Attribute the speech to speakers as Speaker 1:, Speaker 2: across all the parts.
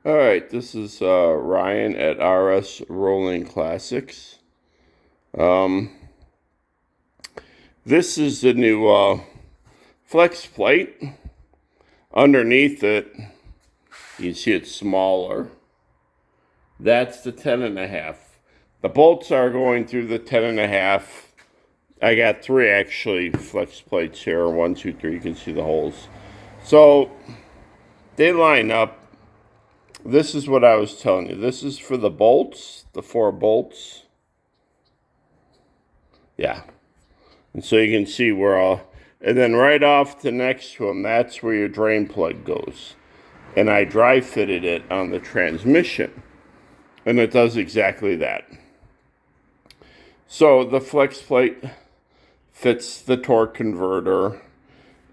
Speaker 1: All right, this is Ryan at RSRollingClassics. Um, this is the new flex plate. Underneath it, you can see it's smaller. That's the 10.5. The bolts are going through the 10.5. I got 3 actually flex plates here. 1, 2, 3. You can see the holes. So they line up. This is what I was telling you. This is for the bolts, the 4 bolts. Yeah. And so you can see where and then right off to next to them, that's where your drain plug goes. And I dry fitted it on the transmission. And it does exactly that. So the flex plate fits the torque converter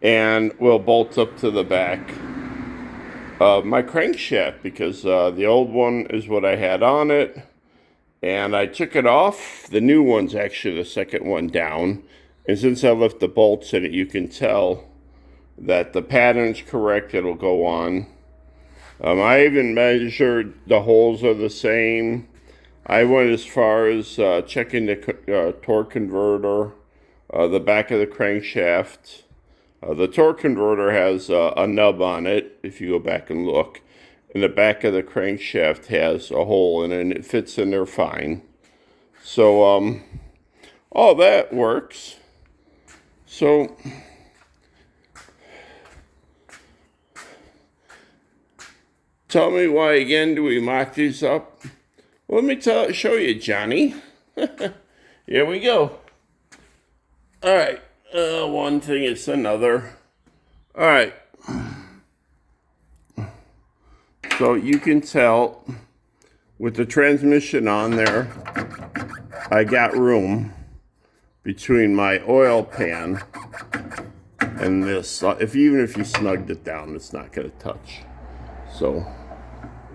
Speaker 1: and will bolt up to the back of my crankshaft because the old one is what I had on it. And I took it off. The new one's actually the second one down. And since I left the bolts in it, you can tell that the pattern's correct. It'll go on. I even measured the holes are the same. I went as far as checking the torque converter, the back of the crankshaft. The torque converter has a nub on it, if you go back and look. And the back of the crankshaft has a hole in it, and it fits in there fine. So, all that works. So, tell me why again do we mock these up? Well, let me show you, Johnny. Here we go. All right, one thing is another. All right. So you can tell with the transmission on there, I got room between my oil pan and this. Even if you snugged it down, it's not going to touch. So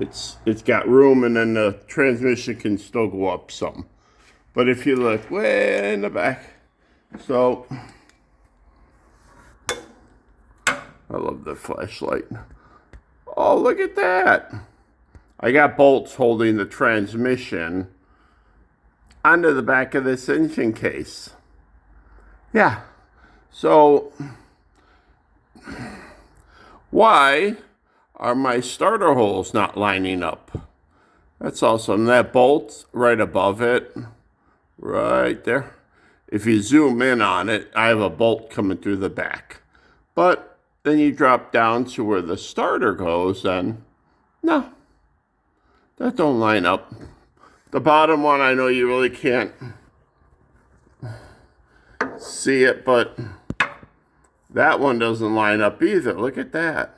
Speaker 1: it's got room, and then the transmission can still go up some. But if you look way in the back, so I love the flashlight. Oh, look at that. I got bolts holding the transmission onto the back of this engine case. Yeah. So, why are my starter holes not lining up? That's awesome. That bolt right above it, right there. If you zoom in on it, I have a bolt coming through the back. But then you drop down to where the starter goes, and no, that don't line up. The bottom one, I know you really can't see it, but that one doesn't line up either. Look at that.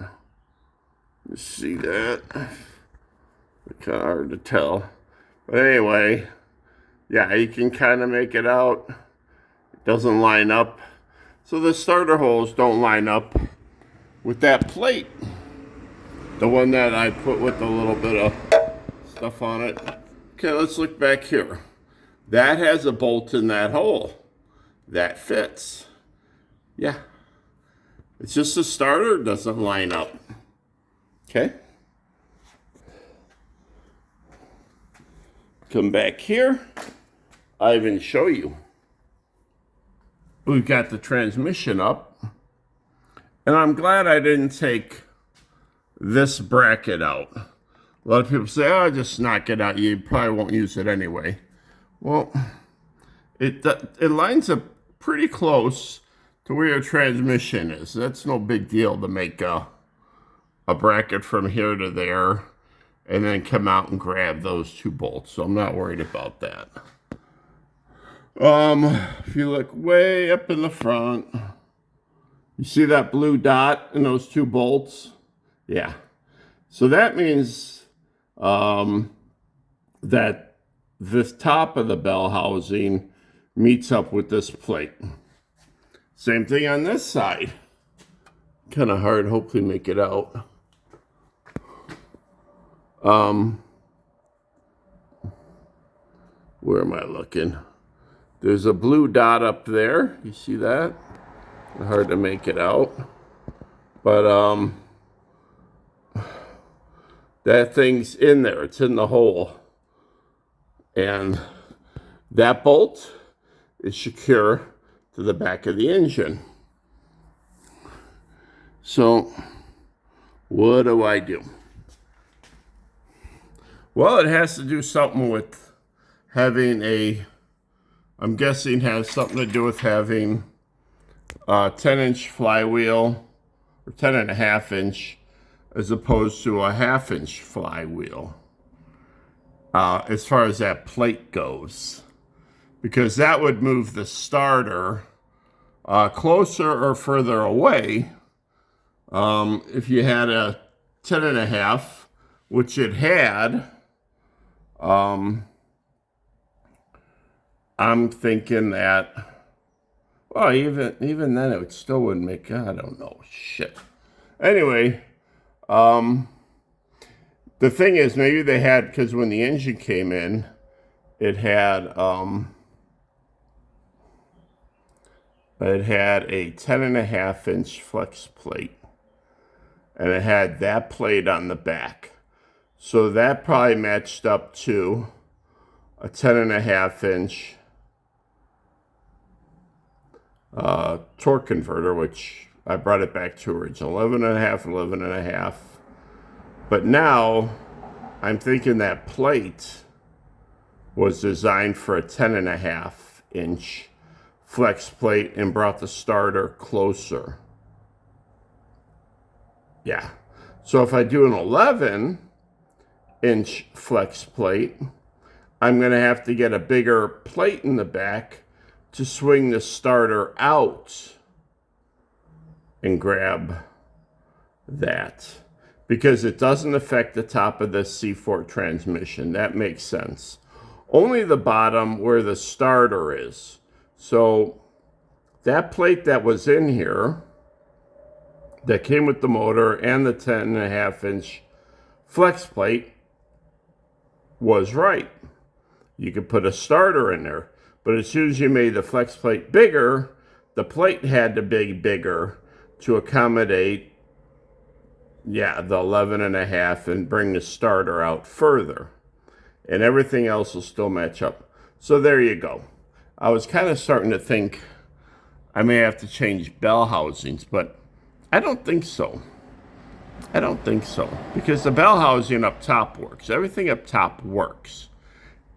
Speaker 1: You see that? It's kind of hard to tell. But anyway, yeah, you can kind of make it out. It doesn't line up. So the starter holes don't line up with that plate, the one that I put with a little bit of stuff on it. Okay, let's look back here. That has a bolt in that hole. That fits. Yeah. It's just the starter doesn't line up. Okay. Come back here. I even show you. We've got the transmission up. And I'm glad I didn't take this bracket out. A lot of people say, oh, just knock it out. You probably won't use it anyway. Well, it lines up pretty close to where your transmission is. That's no big deal to make a bracket from here to there and then come out and grab those 2 bolts. So I'm not worried about that. If you look way up in the front, you see that blue dot in those 2 bolts? Yeah. So that means that this top of the bell housing meets up with this plate. Same thing on this side. Kind of hard, hopefully make it out. Where am I looking? There's a blue dot up there. You see that? Hard to make it out. But that thing's in there. It's in the hole. And that bolt is secure to the back of the engine. So what do I do? Well, it has to do something with having I'm guessing has something to do with having a 10-inch flywheel, or 10.5-inch, as opposed to a 1/2-inch flywheel, as far as that plate goes. Because that would move the starter closer or further away. If you had a 10.5, which it had, I'm thinking that, well, even then it still wouldn't make, I don't know, shit. Anyway, the thing is, maybe they had, because when the engine came in, it had a 10.5-inch flex plate, and it had that plate on the back. So that probably matched up to a 10.5-inch torque converter, which I brought it back to original 11.5. But now I'm thinking that plate was designed for a 10.5-inch flex plate and brought the starter closer. Yeah. So if I do an 11-inch flex plate, I'm going to have to get a bigger plate in the back to swing the starter out and grab that, because it doesn't affect the top of the C4 transmission. That makes sense. Only the bottom where the starter is. So that plate that was in here, that came with the motor and the 10.5-inch flex plate, was right. You could put a starter in there. But as soon as you made the flex plate bigger, the plate had to be bigger to accommodate, the 11.5 and bring the starter out further. And everything else will still match up. So there you go. I was kind of starting to think I may have to change bell housings, but I don't think so. I don't think so. Because the bell housing up top works. Everything up top works.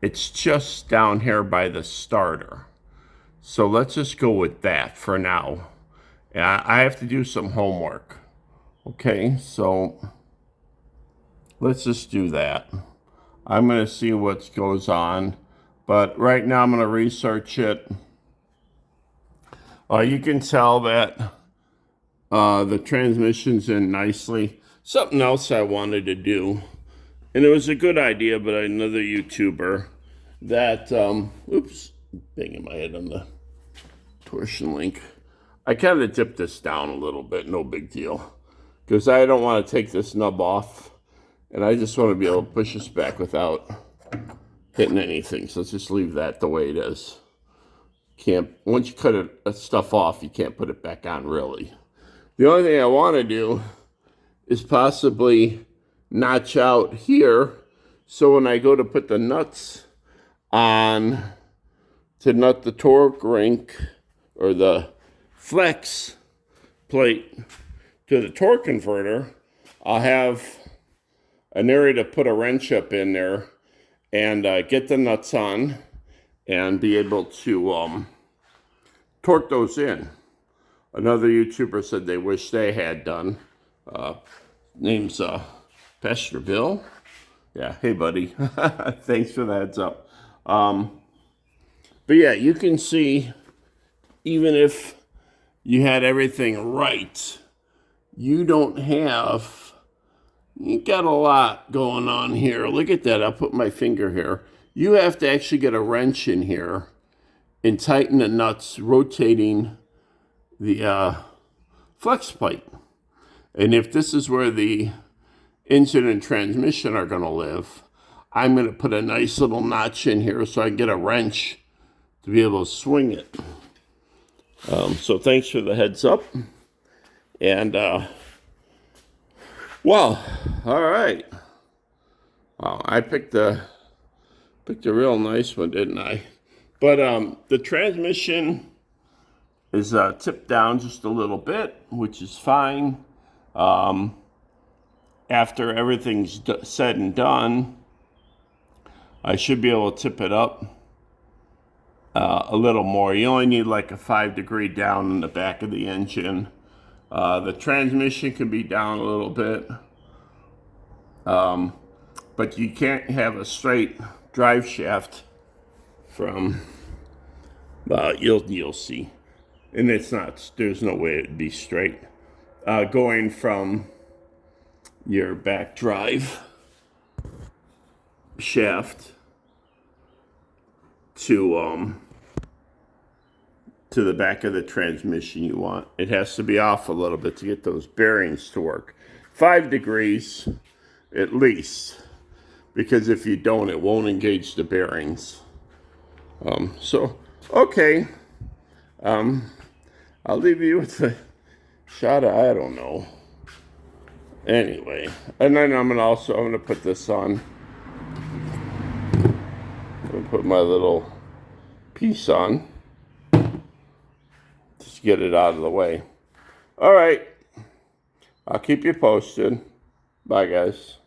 Speaker 1: It's just down here by the starter. So let's just go with that for now. I have to do some homework. Okay, so let's just do that. I'm going to see what goes on. But right now I'm going to research it. You can tell that the transmission's in nicely. Something else I wanted to do, and it was a good idea, but another YouTuber that, oops, banging my head on the torsion link. I kind of dipped this down a little bit, no big deal, because I don't want to take this nub off, and I just want to be able to push this back without hitting anything. So let's just leave that the way it is. Once you cut stuff off, you can't put it back on, really. The only thing I want to do is possibly notch out here, so when I go to put the nuts on to nut the torque rink or the flex plate to the torque converter, I'll have an area to put a wrench up in there and get the nuts on and be able to torque those in. Another YouTuber said they wish they had done. Name's Pastor Bill. Yeah, hey buddy. Thanks for the heads up. But yeah, you can see, even if you had everything right, you got a lot going on here. Look at that. I'll put my finger here. You have to actually get a wrench in here and tighten the nuts, rotating the flex plate. And if this is where the engine and transmission are going to live, I'm going to put a nice little notch in here so I can get a wrench to be able to swing it. So thanks for the heads up. And, well, all right. Wow, I picked a real nice one, didn't I? But the transmission is tipped down just a little bit, which is fine. After everything's said and done, I should be able to tip it up a little more. You only need like a 5-degree down in the back of the engine. The transmission can be down a little bit, but you can't have a straight drive shaft from, you'll see. And it's not, there's no way it'd be straight. Going from your back drive shaft to the back of the transmission you want. It has to be off a little bit to get those bearings to work. 5 degrees at least, because if you don't, it won't engage the bearings. Okay. I'll leave you with a shot of, I don't know. Anyway, and then I'm gonna put this on. I'm gonna put my little piece on. Just get it out of the way. All right. I'll keep you posted. Bye, guys.